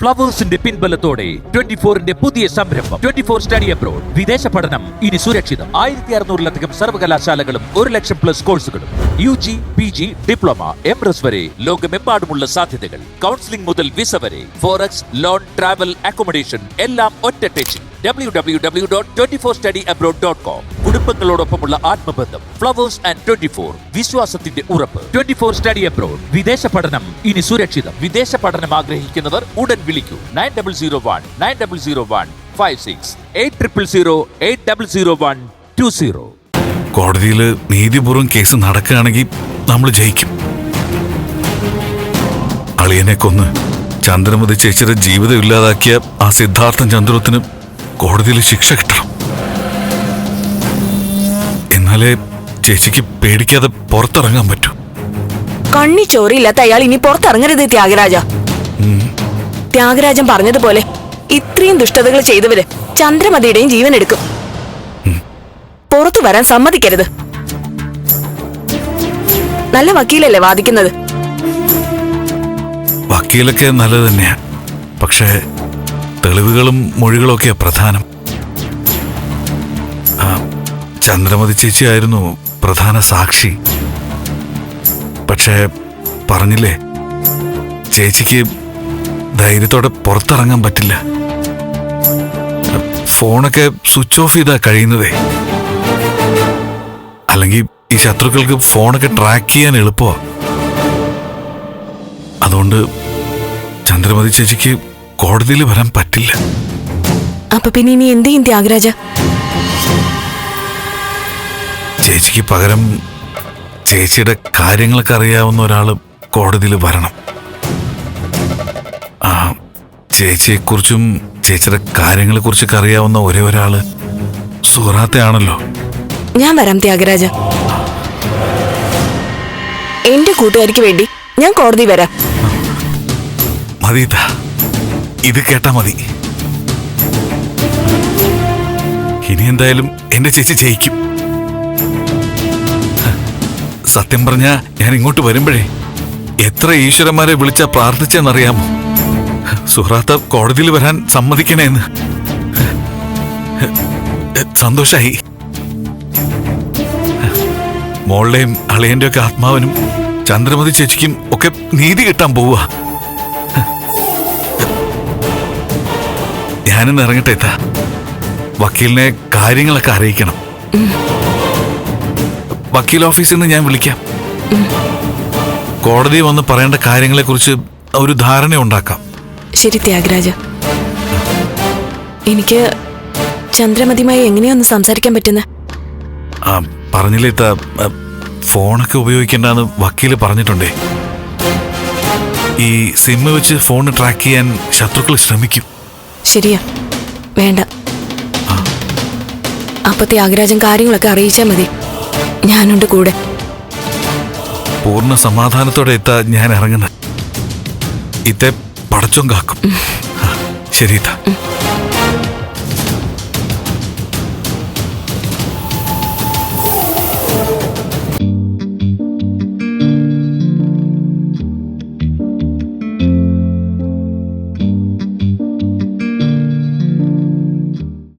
ഫ്ലവേഴ്സിന്റെ പിൻബലത്തോടെ 24-ന്റെ പുതിയ സംരംഭം 24 study abroad. വിദേശ പഠനം ഇനി സുരക്ഷിതം. 1600-ലധികം സർവകലാശാലകളും 1,00,000+ കോഴ്സുകളും. UG, PG, ഡിപ്ലോമ, MRS വരെ ലോകമെമ്പാടുമുള്ള സാധ്യതകൾ. കൗൺസിലിംഗ് മുതൽ വിസ വരെ. ഫോറക്സ്, ലോൺ, ട്രാവൽ, അക്കോമഡേഷൻ എല്ലാം ഒറ്റ ടെച്ചിൽ. www.24studyabroad.com. കുടുംബങ്ങളോടൊപ്പമുള്ള ആത്മബന്ധം. ഫ്ലവേഴ്സ് ആൻഡ് 24 വിശ്വാസത്തിന്റെ ഉറപ്പ്. 24 സ്റ്റഡി അബ്രോഡ്. വിദേശ പഠനം ഇനി സുരക്ഷിതം. വിദേശ പഠനം ആഗ്രഹിക്കുന്നവർ ഉടൻ വിളിക്കൂ 9001 800120. കോടതിയിൽ നീതിപൂർവ്വം കേസ് നടക്കുകയാണെങ്കിൽ നമ്മൾ ജയിക്കും. അളിയനെ കൊന്ന് ചന്ദ്രമതി ചേച്ചിയുടെ ജീവിതം ഇല്ലാതാക്കിയ ആ സിദ്ധാർത്ഥൻ ചന്ദ്രത്തിന് കോടതിയിൽ ശിക്ഷ കിട്ടണം. എന്നാലേ ചേച്ചിക്ക് പേടിക്കാതെ പുറത്തിറങ്ങാൻ പറ്റൂ. കണ്ണി ചോറിയില്ലാത്ത അയാൾ ഇനി പുറത്തിറങ്ങരുത് ത്യാഗരാജ. ത്യാഗരാജൻ പറഞ്ഞതുപോലെ ഇത്രയും ദുഷ്ടതകൾ ചെയ്തവര് ചന്ദ്രമതിയുടെയും ജീവൻ എടുക്കും. പുറത്തു വരാൻ സമ്മതിക്കരുത്. നല്ല വക്കീലല്ലേ വാദിക്കുന്നത്? വക്കീലൊക്കെ നല്ലത് തന്നെയാ. പക്ഷേ തെളിവുകളും മൊഴികളും ഒക്കെയാ പ്രധാനം. ചന്ദ്രമതി ചേച്ചിയായിരുന്നു പ്രധാന സാക്ഷി. പക്ഷേ പറഞ്ഞില്ലേ, ചേച്ചിക്ക് ധൈര്യത്തോടെ പുറത്തിറങ്ങാൻ പറ്റില്ല. ഫോണൊക്കെ സ്വിച്ച് ഓഫ് ചെയ്താ കഴിയുന്നതേ. അല്ലെങ്കിൽ ഈ ശത്രുക്കൾക്ക് ഫോണൊക്കെ ട്രാക്ക് ചെയ്യാൻ എളുപ്പമാ. അതുകൊണ്ട് ചന്ദ്രമതി ചേച്ചിക്ക് കോടതിയിൽ വരാൻ പറ്റില്ല. അപ്പൊ പിന്നെ ഇനി എന്ത് ചെയ്യും ത്യാഗരാജ? ചേച്ചിക്ക് പകരം ചേച്ചിയുടെ കാര്യങ്ങളൊക്കെ അറിയാവുന്ന ഒരാൾ കോടതിയിൽ വരണം. ആ ചേച്ചിയെക്കുറിച്ചും ചേച്ചിയുടെ കാര്യങ്ങളെക്കുറിച്ചൊക്കെ അറിയാവുന്ന ഒരേ ഒരാള് സുഹറാത്തയാണല്ലോ. ഞാൻ വരാം ത്യാഗരാജ. എന്റെ കൂട്ടുകാരിക്ക് വേണ്ടി ഞാൻ കോടതി വരാം. മതി, ഇത് കേട്ടാ മതി. ഇനി എന്തായാലും എന്റെ ചേച്ചി ജയിക്കും. സത്യം പറഞ്ഞാ ഞാൻ ഇങ്ങോട്ട് വരുമ്പോഴേ എത്ര ഈശ്വരന്മാരെ വിളിച്ചാ പ്രാർത്ഥിച്ചെന്നറിയാമോ? സുഹറാത്ത കോടതിയിൽ വരാൻ സമ്മതിക്കണേന്ന്. സന്തോഷായി. മോളുടെയും അളിയന്റെ ഒക്കെ ആത്മാവിനും ചന്ദ്രമതി ചേച്ചിക്കും ഒക്കെ നീതി കിട്ടാൻ പോവുക. ഞാനിന്ന് ഇറങ്ങട്ടെ. വക്കീലിനെ കാര്യങ്ങളൊക്കെ അറിയിക്കണം. വക്കീൽ ഓഫീസിൽ നിന്ന് ഞാൻ വിളിക്കാം. കോടതി വന്ന് പറയേണ്ട കാര്യങ്ങളെക്കുറിച്ച് ഒരു ധാരണ ഉണ്ടാക്കാം. ശരി ത്യാഗരാജ. എനിക്ക് ചന്ദ്രമതിയുമായി എങ്ങനെയൊന്ന് സംസാരിക്കാൻ പറ്റുന്ന? പറഞ്ഞില്ലേ, ഫോണൊക്കെ ഉപയോഗിക്കേണ്ടെന്ന് വക്കീല് പറഞ്ഞിട്ടുണ്ടേ. ഈ സിം വെച്ച് ഫോൺ ട്രാക്ക് ചെയ്യാൻ ശത്രുക്കൾ ശ്രമിക്കും. ശരിയാ, വേണ്ട. അപ്പൊ ത്യാഗരാജൻ കാര്യങ്ങളൊക്കെ അറിയിച്ചാ മതി. ഞാനുണ്ട് കൂടെ. പൂർണ്ണ സമാധാനത്തോടെ ഞാൻ ഇറങ്ങുന്നത്. ഇത്തെ പടച്ചോൻ കാക്കും. ശരി.